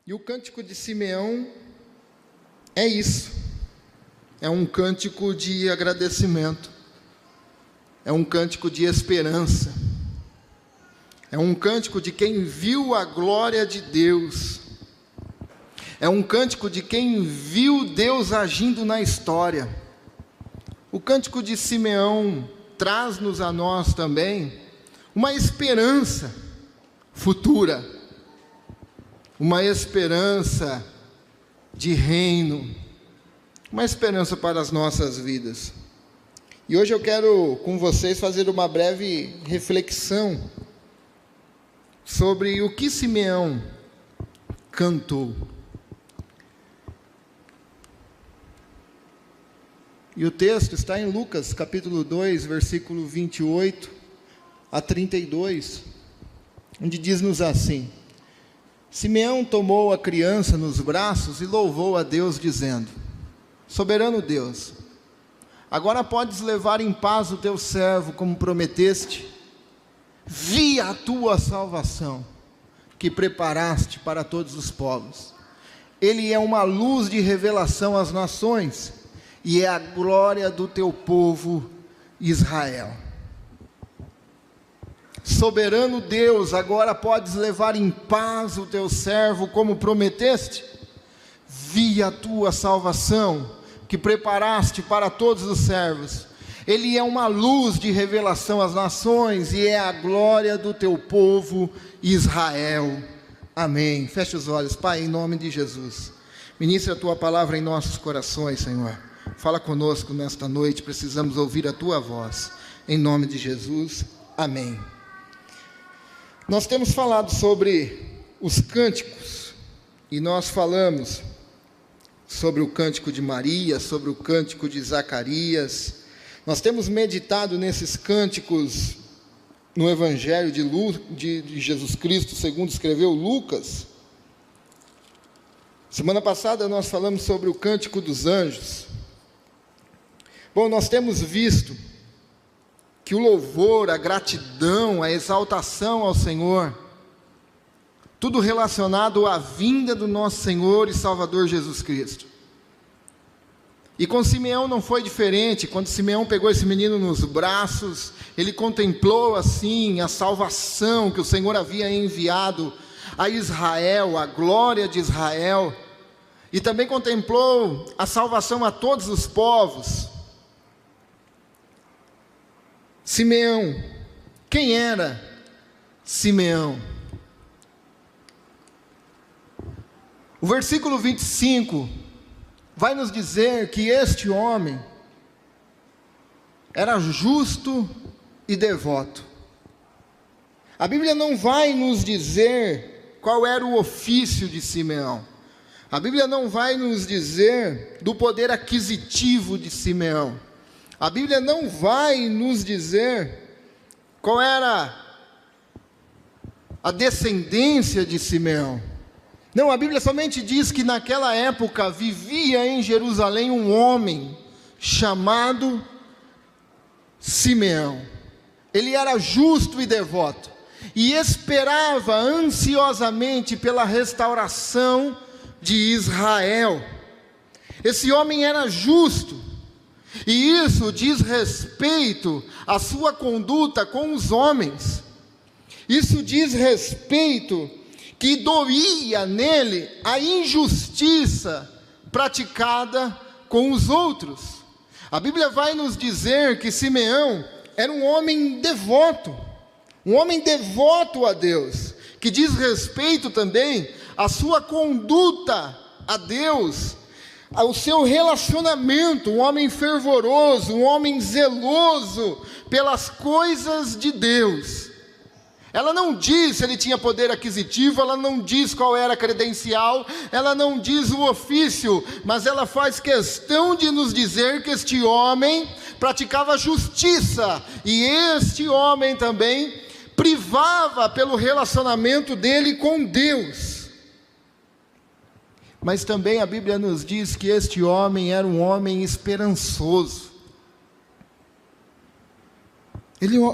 E o cântico de Simeão é isso. É um cântico de agradecimento. É um cântico de esperança. É um cântico de quem viu a glória de Deus. É um cântico de quem viu Deus agindo na história. O cântico de Simeão traz-nos a nós também uma esperança futura, uma esperança de reino, uma esperança para as nossas vidas. E hoje eu quero com vocês fazer uma breve reflexão sobre o que Simeão cantou. E o texto está em Lucas, capítulo 2, versículo 28 a 32, onde diz-nos assim: Simeão tomou a criança nos braços e louvou a Deus, dizendo: Soberano Deus, agora podes levar em paz o teu servo, como prometeste. Vi a tua salvação, que preparaste para todos os povos. Ele é uma luz de revelação às nações, e é a glória do teu povo Israel. Soberano Deus, agora podes levar em paz o teu servo, como prometeste. Vi a tua salvação, que preparaste para todos os servos. Ele é uma luz de revelação às nações, e é a glória do teu povo Israel. Amém. Feche os olhos, Pai, em nome de Jesus. Ministra a tua palavra em nossos corações, Senhor. Fala conosco nesta noite, precisamos ouvir a tua voz. Em nome de Jesus, amém. Nós temos falado sobre os cânticos, e nós falamos sobre o cântico de Maria, sobre o cântico de Zacarias. Nós temos meditado nesses cânticos no Evangelho de Jesus Cristo, segundo escreveu Lucas. Semana passada nós falamos sobre o cântico dos anjos. Bom, nós temos visto que o louvor, a gratidão, a exaltação ao Senhor, tudo relacionado à vinda do nosso Senhor e Salvador Jesus Cristo. E com Simeão não foi diferente. Quando Simeão pegou esse menino nos braços, ele contemplou assim a salvação que o Senhor havia enviado a Israel, a glória de Israel, e também contemplou a salvação a todos os povos. Simeão, quem era Simeão? O versículo 25 vai nos dizer que este homem era justo e devoto. A Bíblia não vai nos dizer qual era o ofício de Simeão. A Bíblia não vai nos dizer do poder aquisitivo de Simeão. A Bíblia não vai nos dizer qual era a descendência de Simeão. Não, a Bíblia somente diz que naquela época vivia em Jerusalém um homem chamado Simeão. Ele era justo e devoto, e esperava ansiosamente pela restauração de Israel. Esse homem era justo, e isso diz respeito à sua conduta com os homens. Isso diz respeito que doía nele a injustiça praticada com os outros. A Bíblia vai nos dizer que Simeão era um homem devoto a Deus, que diz respeito também à sua conduta a Deus, ao seu relacionamento, um homem fervoroso, um homem zeloso pelas coisas de Deus. Ela não diz se ele tinha poder aquisitivo, ela não diz qual era a credencial, ela não diz o ofício, mas ela faz questão de nos dizer que este homem praticava justiça, e este homem também privava pelo relacionamento dele com Deus. Mas também a Bíblia nos diz que este homem era um homem esperançoso.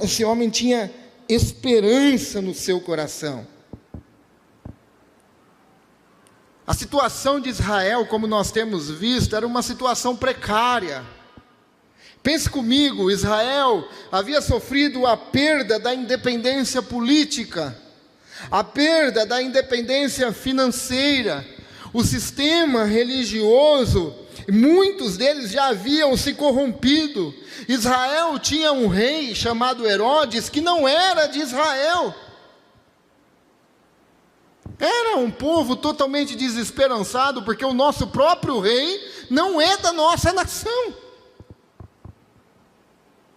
Esse homem tinha esperança no seu coração. A situação de Israel, como nós temos visto, era uma situação precária. Pense comigo, Israel havia sofrido a perda da independência política, a perda da independência financeira, o sistema religioso, muitos deles já haviam se corrompido. Israel tinha um rei chamado Herodes, que não era de Israel. Era um povo totalmente desesperançado, porque o nosso próprio rei não é da nossa nação.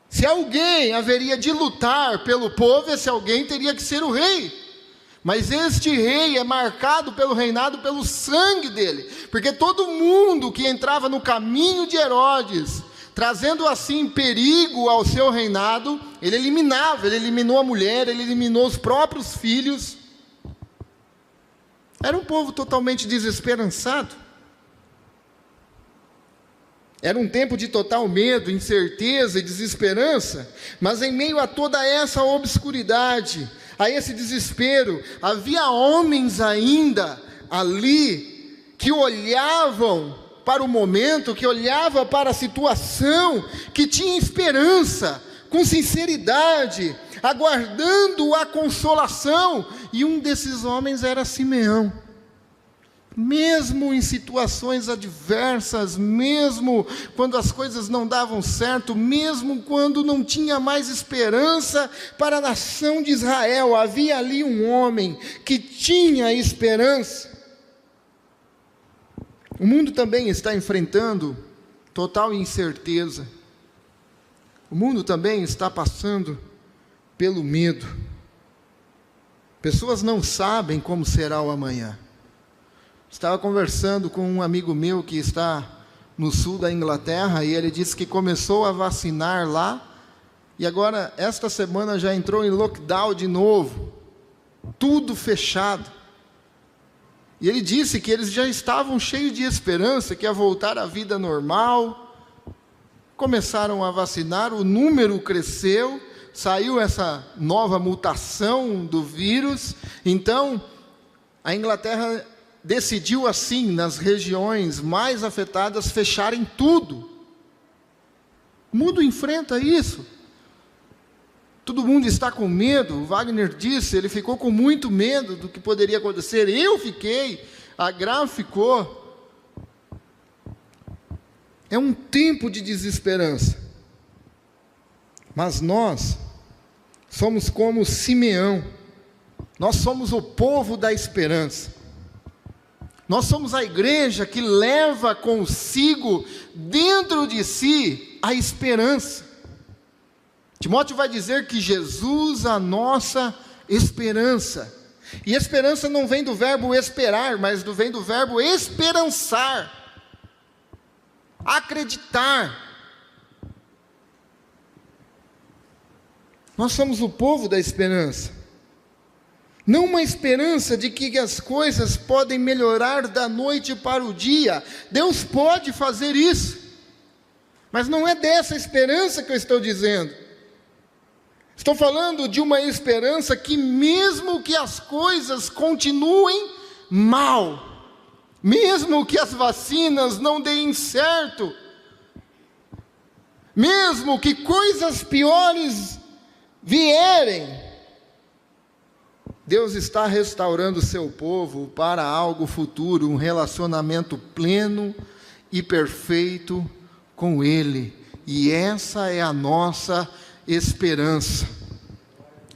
Se alguém haveria de lutar pelo povo, esse alguém teria que ser o rei. Mas este rei é marcado pelo reinado, pelo sangue dele. Porque todo mundo que entrava no caminho de Herodes, trazendo assim perigo ao seu reinado, ele eliminava. Ele eliminou a mulher, ele eliminou os próprios filhos. Era um povo totalmente desesperançado. Era um tempo de total medo, incerteza e desesperança, mas em meio a toda essa obscuridade, a esse desespero, havia homens ainda ali, que olhavam para o momento, que olhavam para a situação, que tinham esperança, com sinceridade, aguardando a consolação, e um desses homens era Simeão. Mesmo em situações adversas, mesmo quando as coisas não davam certo, mesmo quando não tinha mais esperança para a nação de Israel, havia ali um homem que tinha esperança. O mundo também está enfrentando total incerteza. O mundo também está passando pelo medo. Pessoas não sabem como será o amanhã. Estava conversando com um amigo meu que está no sul da Inglaterra, e ele disse que começou a vacinar lá, e agora, esta semana, já entrou em lockdown de novo, tudo fechado. E ele disse que eles já estavam cheios de esperança, que ia voltar à vida normal. Começaram a vacinar, o número cresceu, saiu essa nova mutação do vírus, então, a Inglaterra decidiu assim, nas regiões mais afetadas, fecharem tudo. O mundo enfrenta isso. Todo mundo está com medo. O Wagner disse, ele ficou com muito medo do que poderia acontecer. Eu fiquei, a Gra ficou. É um tempo de desesperança. Mas nós somos como Simeão. Nós somos o povo da esperança. Nós somos a igreja que leva consigo, dentro de si, a esperança. Timóteo vai dizer que Jesus é a nossa esperança. E esperança não vem do verbo esperar, mas vem do verbo esperançar. Acreditar. Nós somos o povo da esperança. Não uma esperança de que as coisas podem melhorar da noite para o dia. Deus pode fazer isso. Mas não é dessa esperança que eu estou dizendo. Estou falando de uma esperança que, mesmo que as coisas continuem mal, mesmo que as vacinas não deem certo, mesmo que coisas piores vierem, Deus está restaurando o seu povo para algo futuro, um relacionamento pleno e perfeito com Ele. E essa é a nossa esperança.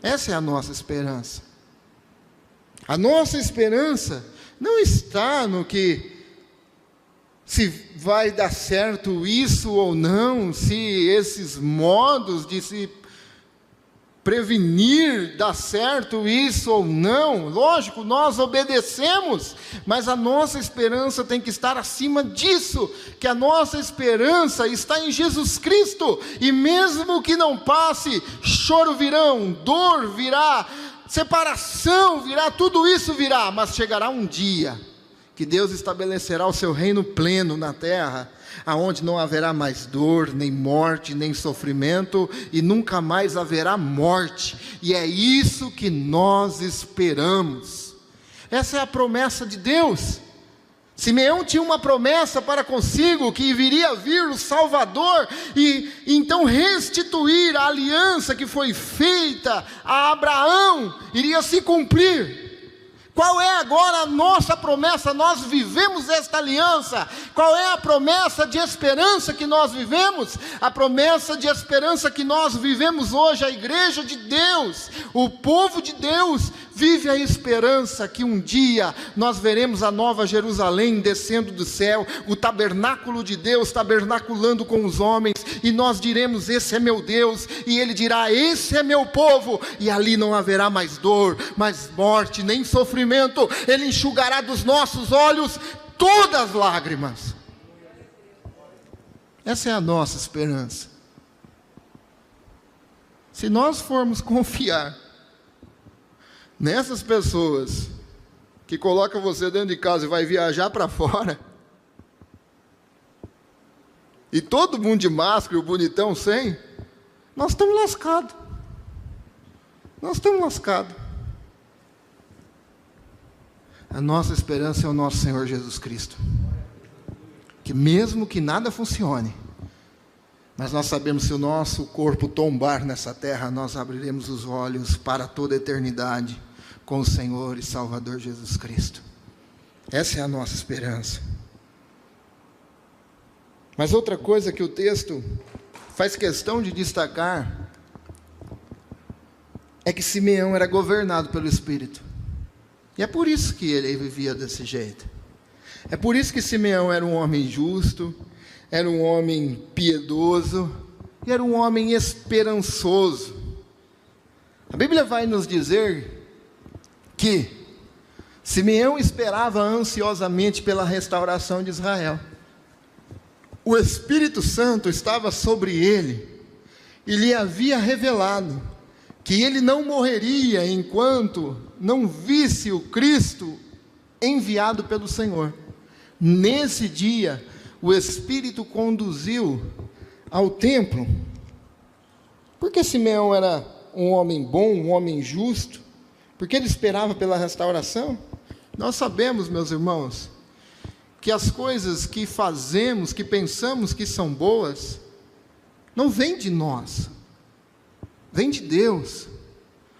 Essa é a nossa esperança. A nossa esperança não está no que se vai dar certo isso ou não, se esses modos de se prevenir dá certo isso ou não. Lógico, nós obedecemos, mas a nossa esperança tem que estar acima disso, que a nossa esperança está em Jesus Cristo, e mesmo que não passe, choro virão, dor virá, separação virá, tudo isso virá, mas chegará um dia que Deus estabelecerá o seu reino pleno na terra, aonde não haverá mais dor, nem morte, nem sofrimento, e nunca mais haverá morte, e é isso que nós esperamos. Essa é a promessa de Deus. Simeão tinha uma promessa para consigo, que viria vir o Salvador, e então restituir a aliança que foi feita a Abraão, iria se cumprir. Qual é agora a nossa promessa? Nós vivemos esta aliança. Qual é a promessa de esperança que nós vivemos? A promessa de esperança que nós vivemos hoje, a igreja de Deus, o povo de Deus, vive a esperança que um dia nós veremos a nova Jerusalém descendo do céu, o tabernáculo de Deus tabernaculando com os homens, e nós diremos: esse é meu Deus, e Ele dirá: esse é meu povo, e ali não haverá mais dor, mais morte, nem sofrimento. Ele enxugará dos nossos olhos todas as lágrimas. Essa é a nossa esperança. Se nós formos confiar nessas pessoas que colocam você dentro de casa e vai viajar para fora, e todo mundo de máscara, o bonitão sem, nós estamos lascados. Nós estamos lascados. A nossa esperança é o nosso Senhor Jesus Cristo, que mesmo que nada funcione, mas nós sabemos, se o nosso corpo tombar nessa terra, nós abriremos os olhos para toda a eternidade com o Senhor e Salvador Jesus Cristo. Essa é a nossa esperança. Mas outra coisa que o texto faz questão de destacar é que Simeão era governado pelo Espírito. E é por isso que ele vivia desse jeito. É por isso que Simeão era um homem justo, era um homem piedoso, e era um homem esperançoso. A Bíblia vai nos dizer que Simeão esperava ansiosamente pela restauração de Israel. O Espírito Santo estava sobre ele, e lhe havia revelado que ele não morreria enquanto não visse o Cristo enviado pelo Senhor. Nesse dia, o Espírito conduziu ao templo. Porque Simeão era um homem bom, um homem justo? Porque ele esperava pela restauração? Nós sabemos, meus irmãos, que as coisas que fazemos, que pensamos que são boas, não vêm de nós, vem de Deus.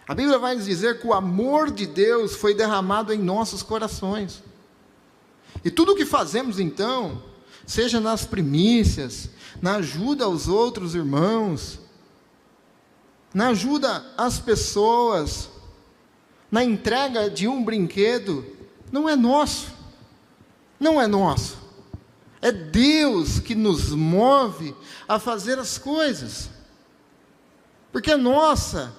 A Bíblia vai nos dizer que o amor de Deus foi derramado em nossos corações. E tudo o que fazemos então, seja nas primícias, na ajuda aos outros irmãos, na ajuda às pessoas, na entrega de um brinquedo, não é nosso. Não é nosso. É Deus que nos move a fazer as coisas. Porque a nossa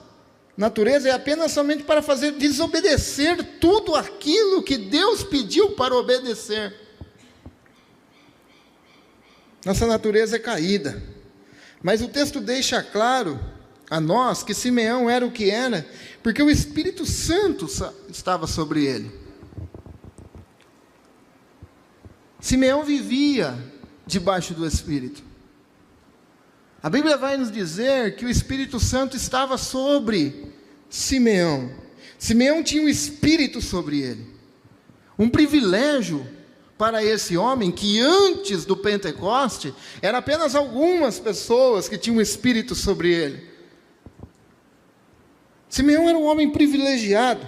natureza é apenas somente para fazer desobedecer tudo aquilo que Deus pediu para obedecer. Nossa natureza é caída. Mas o texto deixa claro a nós que Simeão era o que era, porque o Espírito Santo estava sobre ele. Simeão vivia debaixo do Espírito. A Bíblia vai nos dizer que o Espírito Santo estava sobre Simeão. Simeão tinha um Espírito sobre ele. Um privilégio para esse homem que antes do Pentecoste, eram apenas algumas pessoas que tinham um Espírito sobre ele. Simeão era um homem privilegiado.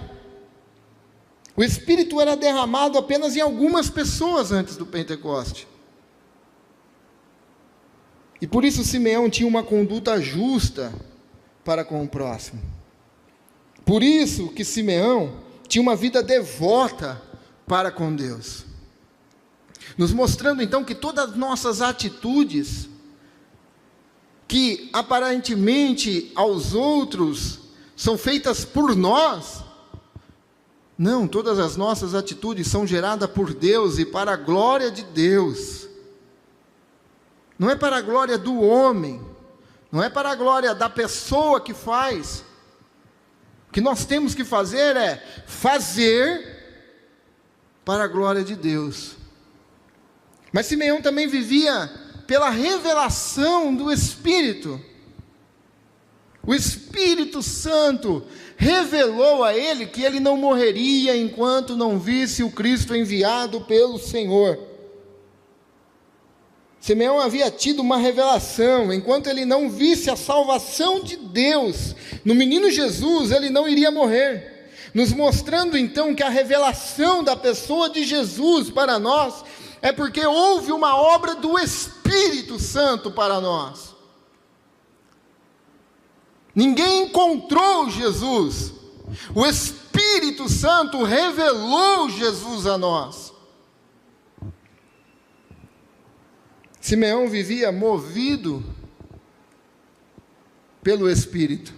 O Espírito era derramado apenas em algumas pessoas antes do Pentecoste. E por isso Simeão tinha uma conduta justa para com o próximo. Por isso que Simeão tinha uma vida devota para com Deus. Nos mostrando então que todas as nossas atitudes, que aparentemente aos outros são feitas por nós, não, todas as nossas atitudes são geradas por Deus e para a glória de Deus. Não é para a glória do homem, não é para a glória da pessoa que faz. O que nós temos que fazer é fazer para a glória de Deus. Mas Simeão também vivia pela revelação do Espírito. O Espírito Santo revelou a ele que ele não morreria enquanto não visse o Cristo enviado pelo Senhor. Simeão havia tido uma revelação: enquanto ele não visse a salvação de Deus no menino Jesus, ele não iria morrer, nos mostrando então que a revelação da pessoa de Jesus para nós é porque houve uma obra do Espírito Santo para nós. Ninguém encontrou Jesus, o Espírito Santo revelou Jesus a nós. Simeão vivia movido pelo Espírito.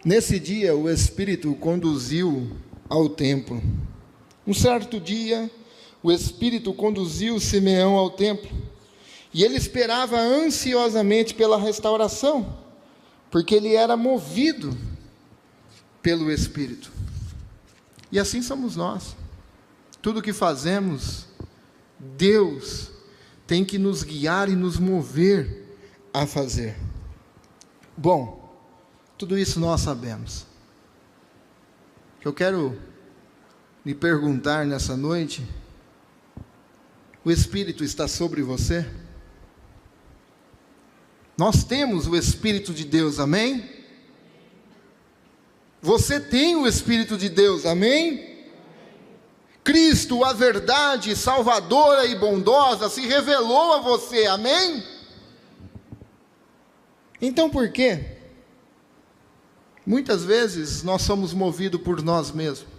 Nesse dia, o Espírito o conduziu ao templo. Um certo dia, o Espírito conduziu Simeão ao templo, e ele esperava ansiosamente pela restauração, porque ele era movido pelo Espírito. E assim somos nós. Tudo o que fazemos, Deus tem que nos guiar e nos mover a fazer. Bom, tudo isso nós sabemos. O que eu quero lhe perguntar nessa noite: o Espírito está sobre você? Nós temos o Espírito de Deus, amém? Você tem o Espírito de Deus, amém? Cristo, a verdade salvadora e bondosa, se revelou a você, amém? Então por quê? Muitas vezes nós somos movidos por nós mesmos.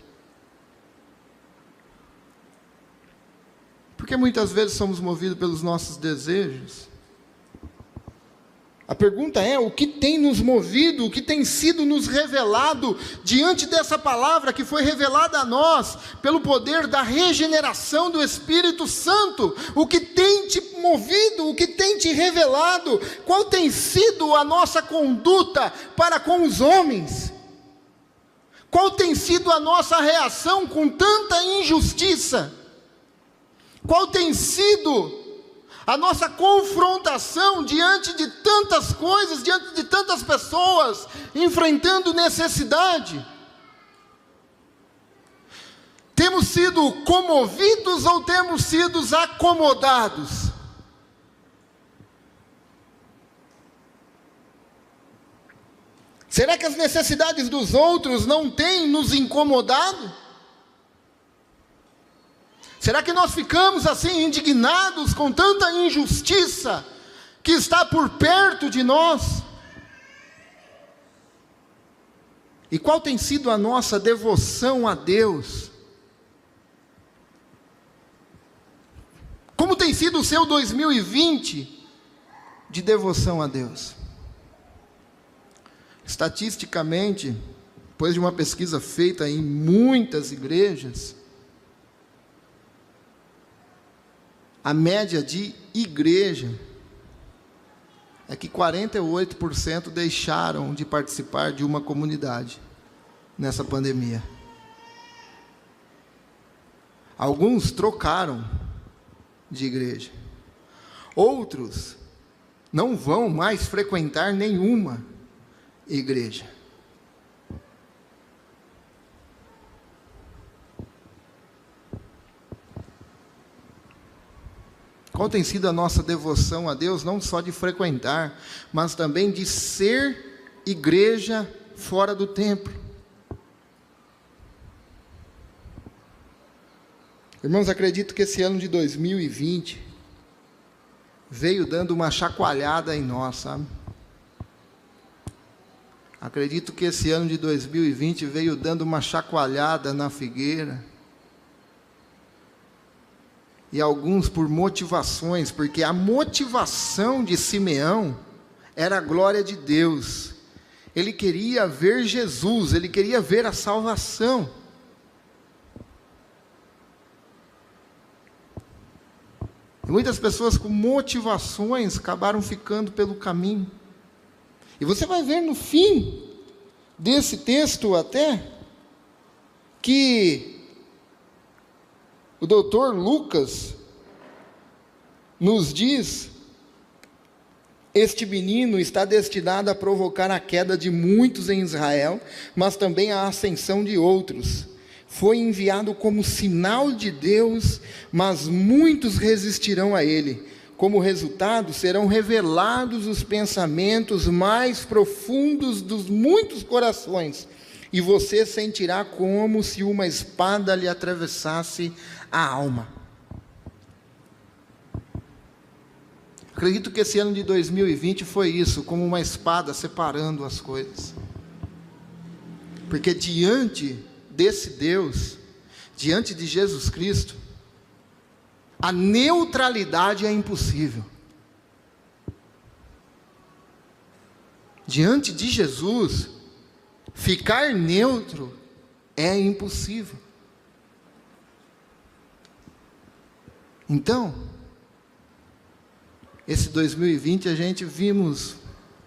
Porque muitas vezes somos movidos pelos nossos desejos. A pergunta é: o que tem nos movido, o que tem sido nos revelado diante dessa palavra que foi revelada a nós, pelo poder da regeneração do Espírito Santo? O que tem te movido, o que tem te revelado? Qual tem sido a nossa conduta para com os homens? Qual tem sido a nossa reação com tanta injustiça? Qual tem sido a nossa confrontação diante de tantas coisas, diante de tantas pessoas, enfrentando necessidade? Temos sido comovidos ou temos sido acomodados? Será que as necessidades dos outros não têm nos incomodado? Será que nós ficamos assim indignados com tanta injustiça que está por perto de nós? E qual tem sido a nossa devoção a Deus? Como tem sido o seu 2020 de devoção a Deus? Estatisticamente, depois de uma pesquisa feita em muitas igrejas, a média de igreja é que 48% deixaram de participar de uma comunidade nessa pandemia. Alguns trocaram de igreja. Outros não vão mais frequentar nenhuma igreja. Qual tem sido a nossa devoção a Deus, não só de frequentar, mas também de ser igreja fora do templo? Irmãos, acredito que esse ano de 2020 veio dando uma chacoalhada em nós, sabe? Acredito que esse ano de 2020 veio dando uma chacoalhada na figueira. E alguns por motivações, porque a motivação de Simeão era a glória de Deus. Ele queria ver Jesus, ele queria ver a salvação. E muitas pessoas com motivações acabaram ficando pelo caminho. E você vai ver no fim desse texto até, que o doutor Lucas nos diz: este menino está destinado a provocar a queda de muitos em Israel, mas também a ascensão de outros. Foi enviado como sinal de Deus, mas muitos resistirão a ele. Como resultado, serão revelados os pensamentos mais profundos dos muitos corações, e você sentirá como se uma espada lhe atravessasse a alma. Acredito que esse ano de 2020 foi isso, como uma espada separando as coisas. Porque diante desse Deus, diante de Jesus Cristo, a neutralidade é impossível. Diante de Jesus, ficar neutro é impossível. Então, esse 2020 a gente vimos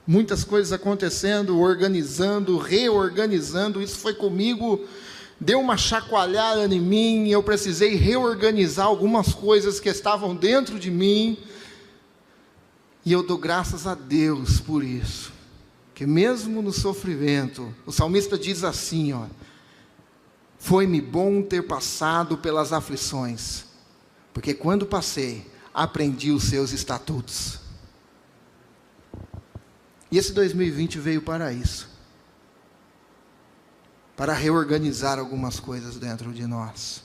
muitas coisas acontecendo, organizando, reorganizando. Isso foi comigo, deu uma chacoalhada em mim, eu precisei reorganizar algumas coisas que estavam dentro de mim, e eu dou graças a Deus por isso, que mesmo no sofrimento, o salmista diz assim, foi-me bom ter passado pelas aflições, porque quando passei, aprendi os seus estatutos. E esse 2020 veio para isso, para reorganizar algumas coisas dentro de nós,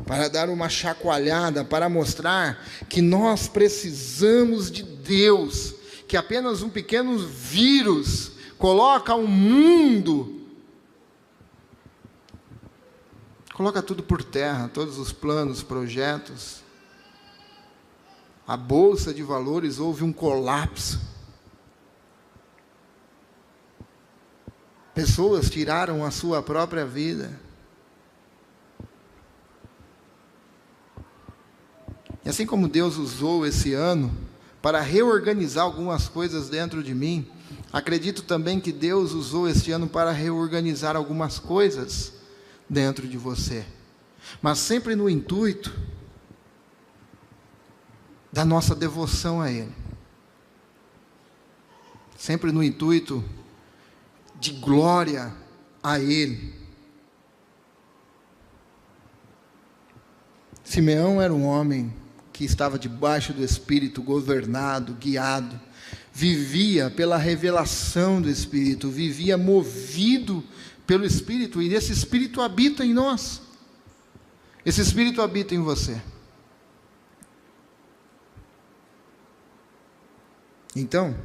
para dar uma chacoalhada, para mostrar que nós precisamos de Deus, que apenas um pequeno vírus coloca o mundo, coloca tudo por terra, todos os planos, projetos. A bolsa de valores houve um colapso. Pessoas tiraram a sua própria vida. E assim como Deus usou esse ano para reorganizar algumas coisas dentro de mim, acredito também que Deus usou este ano para reorganizar algumas coisas dentro de você. Mas sempre no intuito da nossa devoção a Ele. Sempre no intuito de glória a Ele. Simeão era um homem que estava debaixo do Espírito, governado, guiado, vivia pela revelação do Espírito, vivia movido pelo Espírito, e esse Espírito habita em nós. Esse Espírito habita em você. Então,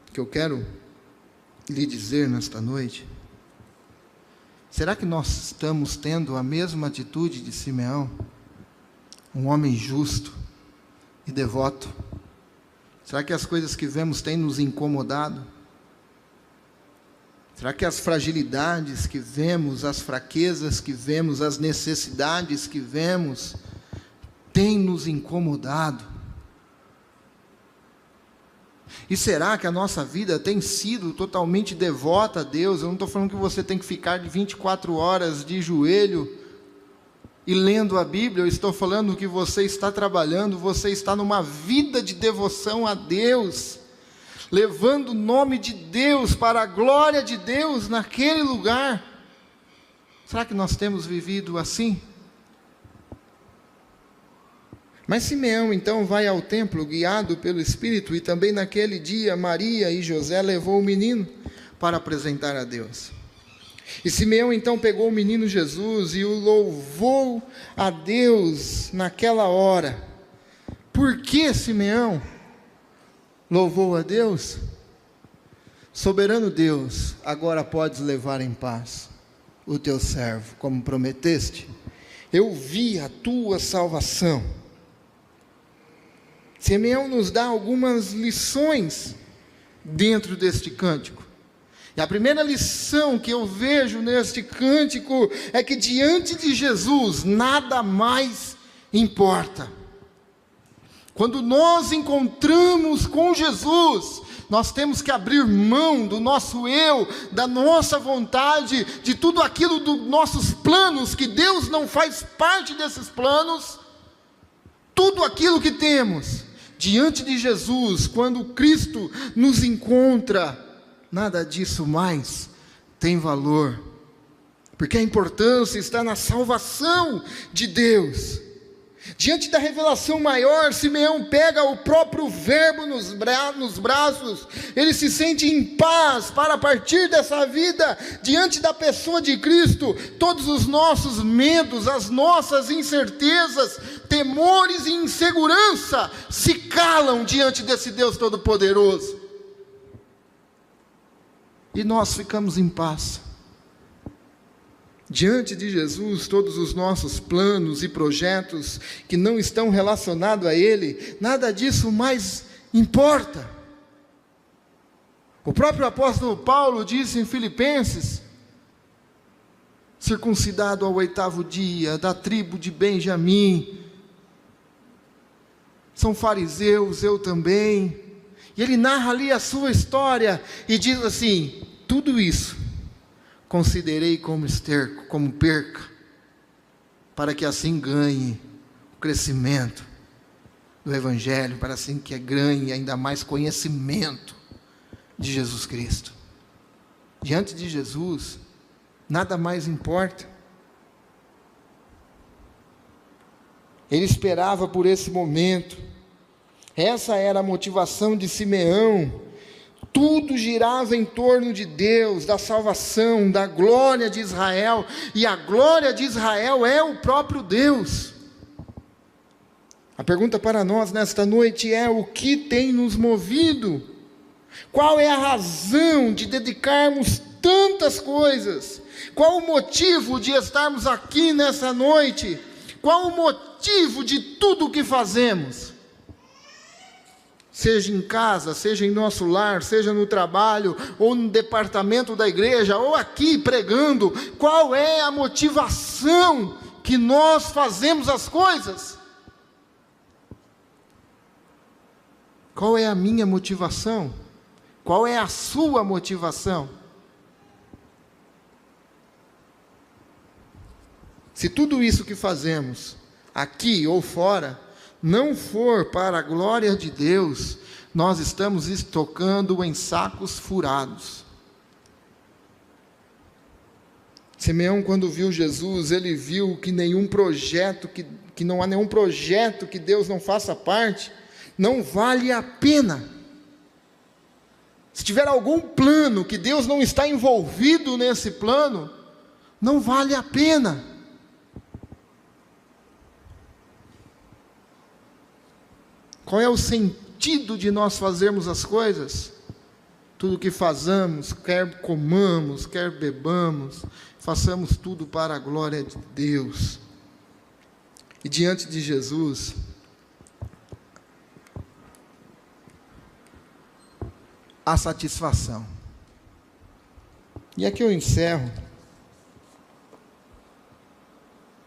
o que eu quero lhe dizer nesta noite, será que nós estamos tendo a mesma atitude de Simeão? Um homem justo e devoto. Será que as coisas que vemos têm nos incomodado? Será que as fragilidades que vemos, as fraquezas que vemos, as necessidades que vemos, têm nos incomodado? E será que a nossa vida tem sido totalmente devota a Deus? Eu não estou falando que você tem que ficar de 24 horas de joelho e lendo a Bíblia. Eu estou falando que você está trabalhando, você está numa vida de devoção a Deus, levando o nome de Deus para a glória de Deus naquele lugar. Será que nós temos vivido assim? Mas Simeão então vai ao templo guiado pelo Espírito, e também naquele dia Maria e José levou o menino para apresentar a Deus. E Simeão então pegou o menino Jesus e o louvou a Deus naquela hora. Por que Simeão louvou a Deus? Soberano Deus, agora podes levar em paz o teu servo, como prometeste. Eu vi a tua salvação. Simeão nos dá algumas lições dentro deste cântico. E a primeira lição que eu vejo neste cântico é que diante de Jesus nada mais importa. Quando nós encontramos com Jesus, nós temos que abrir mão do nosso eu, da nossa vontade, de tudo aquilo dos nossos planos, que Deus não faz parte desses planos. Tudo aquilo que temos diante de Jesus, quando Cristo nos encontra, nada disso mais tem valor, porque a importância está na salvação de Deus. Diante da revelação maior, Simeão pega o próprio Verbo nos braços, ele se sente em paz para, a partir dessa vida, diante da pessoa de Cristo, todos os nossos medos, as nossas incertezas, temores e insegurança se calam diante desse Deus Todo-Poderoso, e nós ficamos em paz. Diante de Jesus, todos os nossos planos e projetos que não estão relacionados a Ele, nada disso mais importa. O próprio apóstolo Paulo disse em Filipenses: circuncidado ao 8º dia, da tribo de Benjamim, são fariseus, eu também. E ele narra ali a sua história e diz assim: tudo isso considerei como esterco, como perca, para que assim ganhe o crescimento do Evangelho, para assim que ganhe ainda mais conhecimento de Jesus Cristo. Diante de Jesus, nada mais importa. Ele esperava por esse momento. Essa era a motivação de Simeão. Tudo girava em torno de Deus, da salvação, da glória de Israel, e a glória de Israel é o próprio Deus. A pergunta para nós nesta noite é: o que tem nos movido? Qual é a razão de dedicarmos tantas coisas? Qual o motivo de estarmos aqui nessa noite? Qual o motivo de tudo o que fazemos? Seja em casa, seja em nosso lar, seja no trabalho, ou no departamento da igreja, ou aqui pregando, qual é a motivação que nós fazemos as coisas? Qual é a minha motivação? Qual é a sua motivação? Se tudo isso que fazemos, aqui ou fora, não for para a glória de Deus, nós estamos estocando em sacos furados. Simeão, quando viu Jesus, ele viu que nenhum projeto, que não há nenhum projeto que Deus não faça parte, não vale a pena. Se tiver algum plano que Deus não está envolvido nesse plano, não vale a pena. Qual é o sentido de nós fazermos as coisas? Tudo que fazemos, quer comamos, quer bebamos, façamos tudo para a glória de Deus. E diante de Jesus, a satisfação. E aqui eu encerro.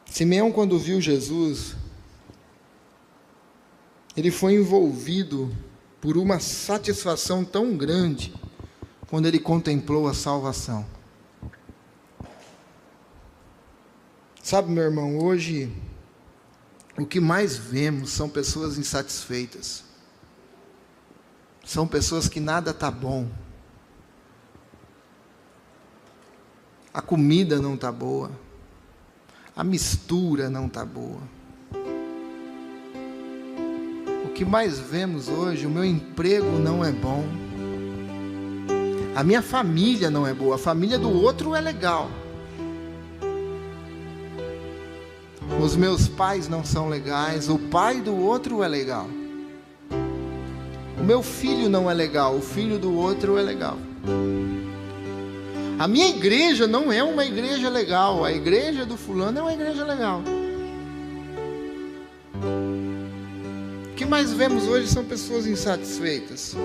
Simeão, quando viu Jesus, ele foi envolvido por uma satisfação tão grande, quando ele contemplou a salvação. Sabe, meu irmão, hoje, o que mais vemos são pessoas insatisfeitas. São pessoas que nada está bom. A comida não está boa. A mistura não está boa. O que mais vemos hoje, o meu emprego não é bom. A minha família não é boa. A família do outro é legal. Os meus pais não são legais. O pai do outro é legal. O meu filho não é legal. O filho do outro é legal. A minha igreja não é uma igreja legal. A igreja do fulano é uma igreja legal. O que mais vemos hoje são pessoas insatisfeitas.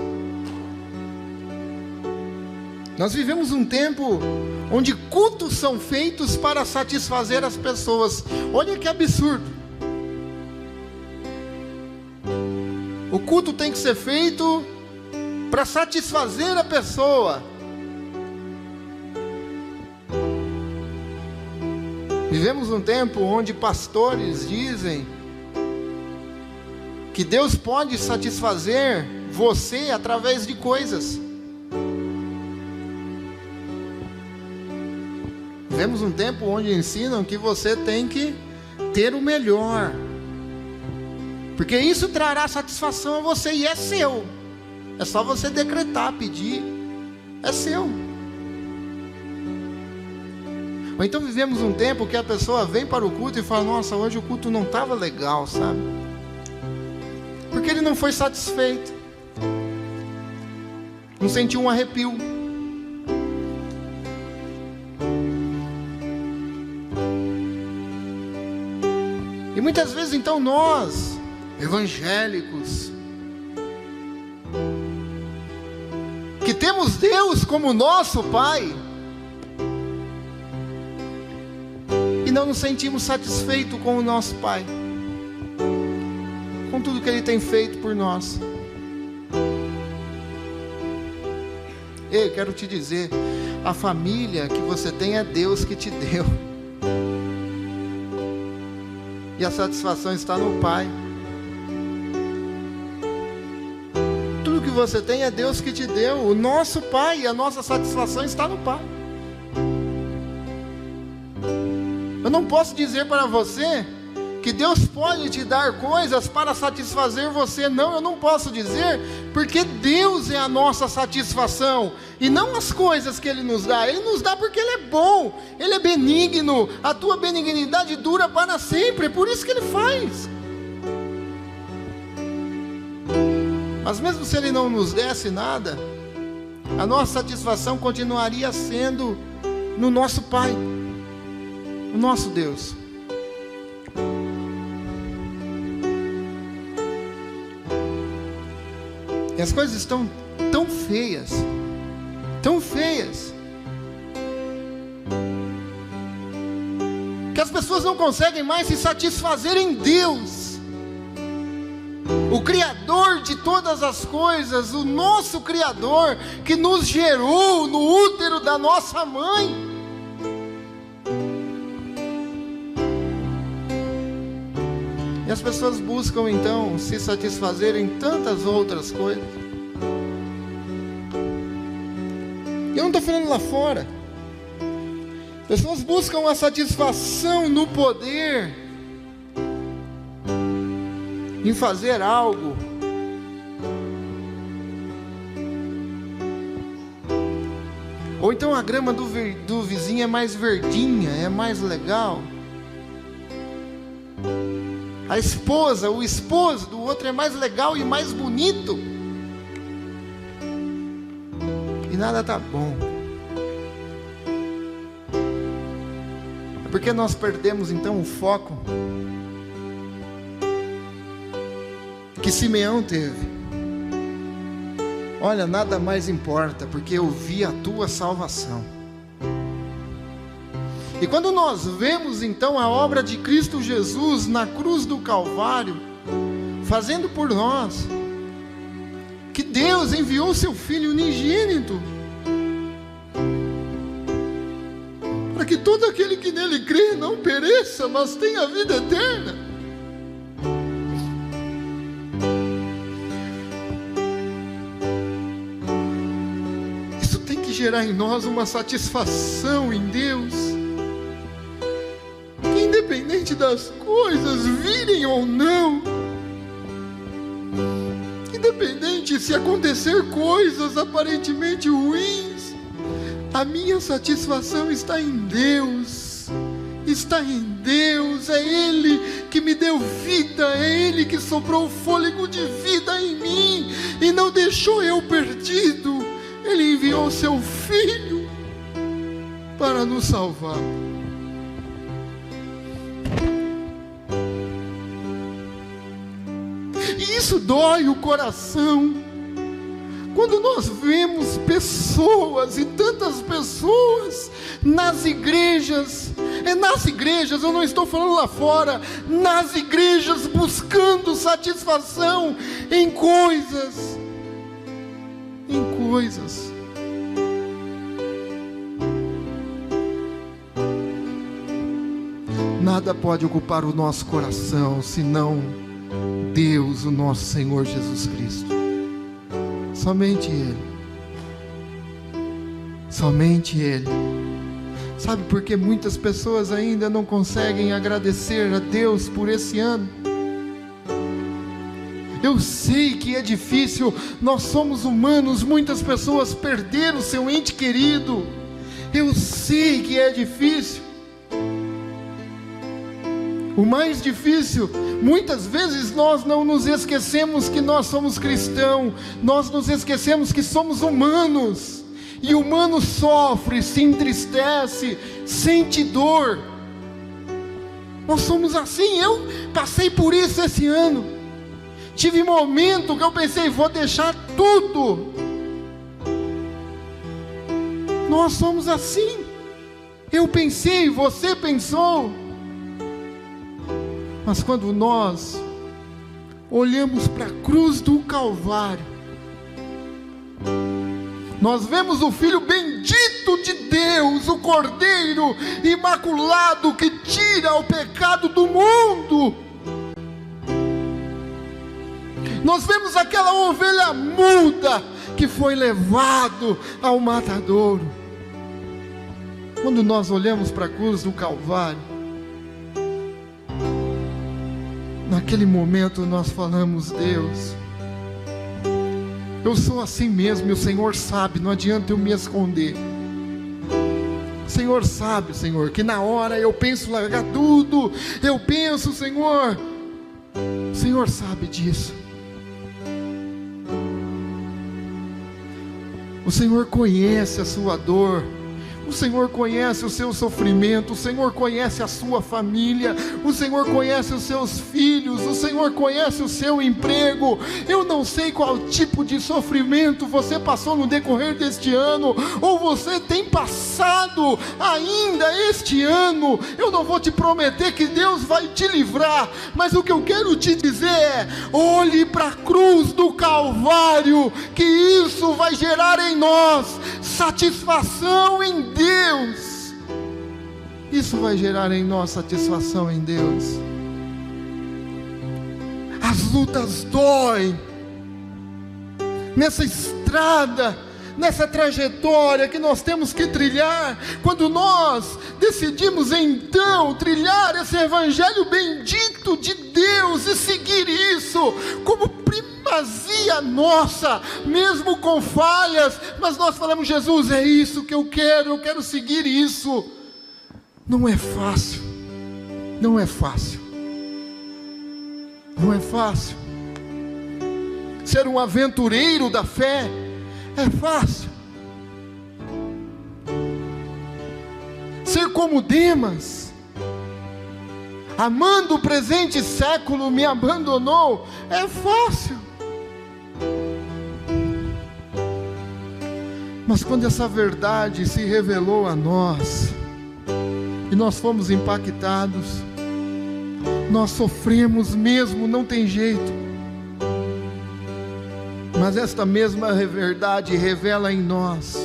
Nós vivemos um tempo onde cultos são feitos para satisfazer as pessoas. Olha que absurdo. O culto tem que ser feito para satisfazer a pessoa. Vivemos um tempo onde pastores dizem que Deus pode satisfazer você através de coisas. Vivemos um tempo onde ensinam que você tem que ter o melhor, porque isso trará satisfação a você, e é seu. É só você decretar, pedir, é seu. Ou então vivemos um tempo que a pessoa vem para o culto e fala: nossa, hoje o culto não estava legal, sabe? Porque ele não foi satisfeito, não sentiu um arrepio. E muitas vezes então nós, evangélicos, que temos Deus como nosso Pai, e não nos sentimos satisfeitos com o nosso Pai, com tudo que Ele tem feito por nós. Eu quero te dizer, a família que você tem é Deus que te deu, e a satisfação está no Pai. Tudo que você tem é Deus que te deu, o nosso Pai, e a nossa satisfação está no Pai. Eu não posso dizer para você que Deus pode te dar coisas para satisfazer você. Não, eu não posso dizer, porque Deus é a nossa satisfação, e não as coisas que Ele nos dá. Ele nos dá porque Ele é bom, Ele é benigno, a tua benignidade dura para sempre, é por isso que Ele faz. Mas mesmo se Ele não nos desse nada, a nossa satisfação continuaria sendo no nosso Pai, o nosso Deus. E as coisas estão tão feias, que as pessoas não conseguem mais se satisfazer em Deus, o Criador de todas as coisas, o nosso Criador, que nos gerou no útero da nossa mãe. E as pessoas buscam então se satisfazer em tantas outras coisas. Eu não estou falando lá fora. Pessoas buscam a satisfação no poder, em fazer algo. Ou então a grama do vizinho é mais verdinha, é mais legal. A esposa, o esposo do outro é mais legal e mais bonito, e nada está bom. É porque nós perdemos então o foco que Simeão teve. Olha, nada mais importa, porque eu vi a tua salvação. E quando nós vemos então a obra de Cristo Jesus na cruz do Calvário, fazendo por nós, que Deus enviou seu Filho unigênito, para que todo aquele que nele crê não pereça, mas tenha vida eterna. Isso tem que gerar em nós uma satisfação em Deus, independente das coisas virem ou não, independente se acontecer coisas aparentemente ruins, a minha satisfação está em Deus, é Ele que me deu vida, é Ele que soprou o fôlego de vida em mim, e não deixou eu perdido. Ele enviou seu Filho para nos salvar. E isso dói o coração, quando nós vemos pessoas, e tantas pessoas, nas igrejas, eu não estou falando lá fora, nas igrejas, buscando satisfação em coisas, Nada pode ocupar o nosso coração, senão Deus, o nosso Senhor Jesus Cristo. Somente Ele. Somente Ele. Sabe por que muitas pessoas ainda não conseguem agradecer a Deus por esse ano? Eu sei que é difícil, nós somos humanos, muitas pessoas perderam seu ente querido. Eu sei que é difícil. O mais difícil, muitas vezes nós não nos esquecemos que nós somos cristãos, nós nos esquecemos que somos humanos, e o humano sofre, se entristece, sente dor. Nós somos assim. Eu passei por isso esse ano. Tive momento que eu pensei, vou deixar tudo. Nós somos assim. Eu pensei, você pensou. Mas quando nós olhamos para a cruz do Calvário, nós vemos o Filho bendito de Deus, o Cordeiro imaculado que tira o pecado do mundo. Nós vemos aquela ovelha muda que foi levado ao matadouro. Quando nós olhamos para a cruz do Calvário, naquele momento nós falamos, Deus, eu sou assim mesmo, e o Senhor sabe, não adianta eu me esconder. O Senhor sabe, Senhor, que na hora eu penso largar tudo, eu penso, Senhor, o Senhor sabe disso. O Senhor conhece a sua dor, o Senhor conhece o seu sofrimento, o Senhor conhece a sua família, o Senhor conhece os seus filhos, o Senhor conhece o seu emprego. Eu não sei qual tipo de sofrimento você passou no decorrer deste ano, ou você tem passado ainda este ano. Eu não vou te prometer que Deus vai te livrar, mas o que eu quero te dizer é, olhe para a cruz do Calvário, que isso vai gerar em nós satisfação em Deus. Isso vai gerar em nós satisfação em Deus. As lutas doem nessa estrada, nessa trajetória que nós temos que trilhar. Quando nós decidimos então trilhar esse evangelho bendito de Deus e seguir isso como primazia nossa, mesmo com falhas, mas nós falamos, Jesus, é isso que eu quero seguir isso. Não é fácil, não é fácil, não é fácil. Ser um aventureiro da fé é fácil. Ser como Demas, amando o presente século, me abandonou, é fácil. Mas quando essa verdade se revelou a nós, e nós fomos impactados, nós sofremos mesmo, não tem jeito. Mas esta mesma verdade revela em nós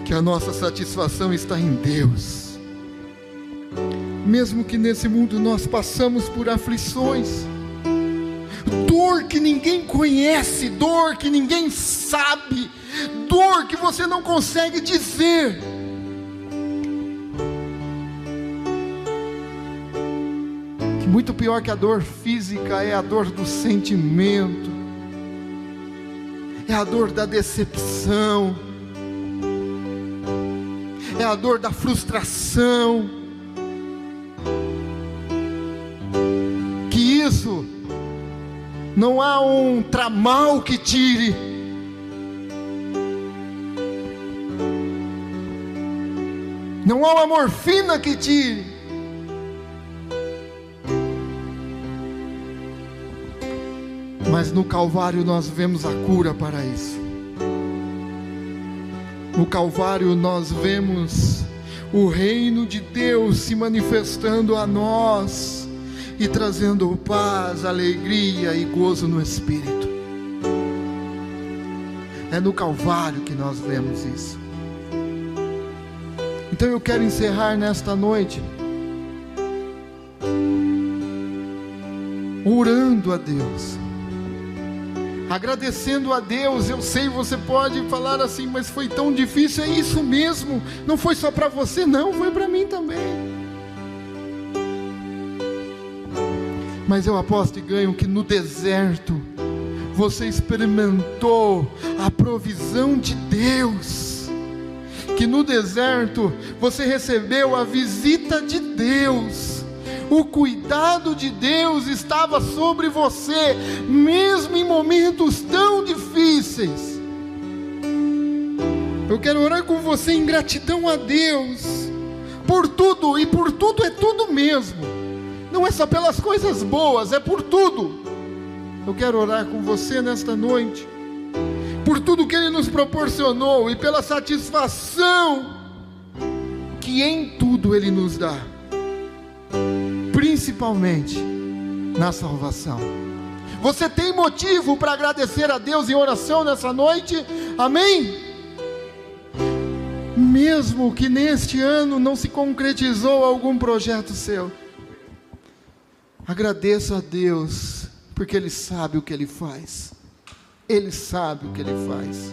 que a nossa satisfação está em Deus. Mesmo que nesse mundo nós passamos por aflições, dor que ninguém conhece, dor que ninguém sabe, dor que você não consegue dizer. Que muito pior que a dor física é a dor do sentimento, é a dor da decepção, é a dor da frustração. Que isso não há um tramal que tire. Não há uma morfina que tire. Mas no Calvário nós vemos a cura para isso. No Calvário nós vemos o reino de Deus se manifestando a nós e trazendo paz, alegria e gozo no Espírito. É no Calvário que nós vemos isso. Então eu quero encerrar nesta noite orando a Deus, agradecendo a Deus. Eu sei, você pode falar assim, mas foi tão difícil. É isso mesmo, não foi só para você não, foi para mim também. Mas eu aposto e ganho que no deserto você experimentou a provisão de Deus, que no deserto você recebeu a visita de Deus, o cuidado de Deus estava sobre você, mesmo em momentos tão difíceis. Eu quero orar com você em gratidão a Deus, por tudo, e por tudo é tudo mesmo, não é só pelas coisas boas, é por tudo. Eu quero orar com você nesta noite, por tudo que Ele nos proporcionou e pela satisfação que em tudo Ele nos dá, principalmente na salvação. Você tem motivo para agradecer a Deus em oração nessa noite? Amém? Mesmo que neste ano não se concretizou algum projeto seu, agradeça a Deus, porque Ele sabe o que Ele faz. Ele sabe o que Ele faz.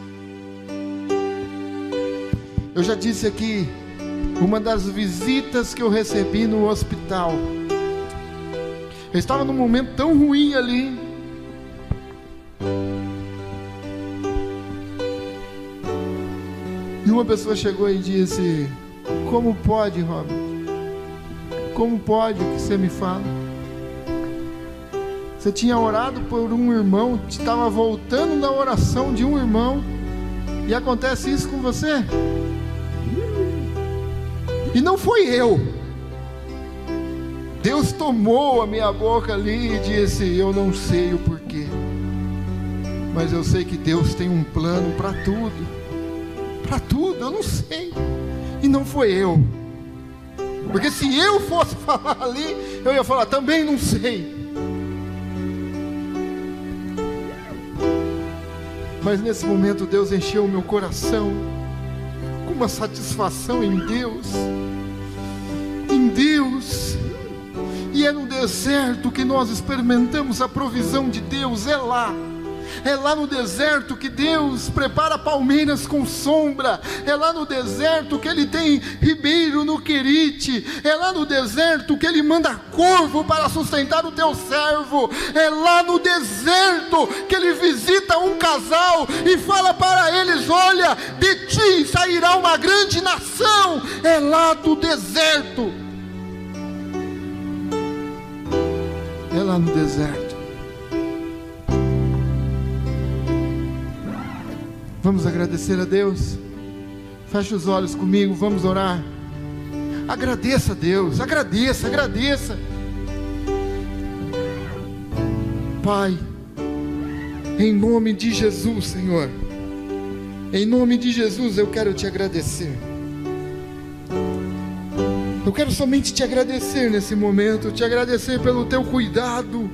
Eu já disse aqui, uma das visitas que eu recebi no hospital, eu estava num momento tão ruim ali, e uma pessoa chegou e disse: como pode, Robert? Como pode o que você me fala? Você tinha orado por um irmão, estava voltando da oração de um irmão, e acontece isso com você? E não foi eu. Deus tomou a minha boca ali e disse: eu não sei o porquê, mas eu sei que Deus tem um plano para tudo. Para tudo, eu não sei. E não foi eu. Porque se eu fosse falar ali, eu ia falar: também não sei. Mas nesse momento Deus encheu o meu coração com uma satisfação em Deus. Em Deus. E é no deserto que nós experimentamos a provisão de Deus. É lá no deserto que Deus prepara palmeiras com sombra. É lá no deserto que Ele tem ribeiro no Querite. É lá no deserto que Ele manda corvo para sustentar o teu servo. É lá no deserto que Ele visita um casal e fala para eles: olha, de ti sairá uma grande nação. É lá do deserto. É lá no deserto. Vamos agradecer a Deus. Feche os olhos comigo, vamos orar. Agradeça a Deus, agradeça. Pai, em nome de Jesus, Senhor, em nome de Jesus eu quero te agradecer. Eu quero somente te agradecer nesse momento, te agradecer pelo teu cuidado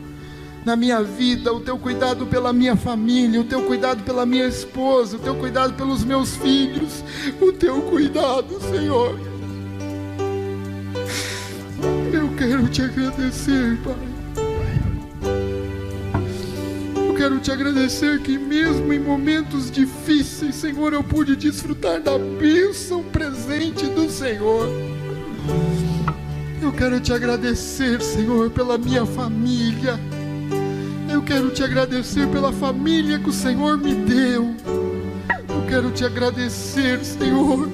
na minha vida, o teu cuidado pela minha família, o teu cuidado pela minha esposa, o teu cuidado pelos meus filhos, o teu cuidado, Senhor. Eu quero te agradecer, Pai. Eu quero te agradecer que mesmo em momentos difíceis, Senhor, eu pude desfrutar da bênção presente do Senhor. Eu quero te agradecer, Senhor, pela minha família. Eu quero te agradecer pela família que o Senhor me deu. Eu quero te agradecer, Senhor,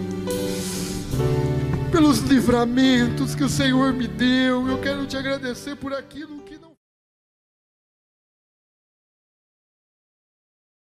pelos livramentos que o Senhor me deu. Eu quero te agradecer por aquilo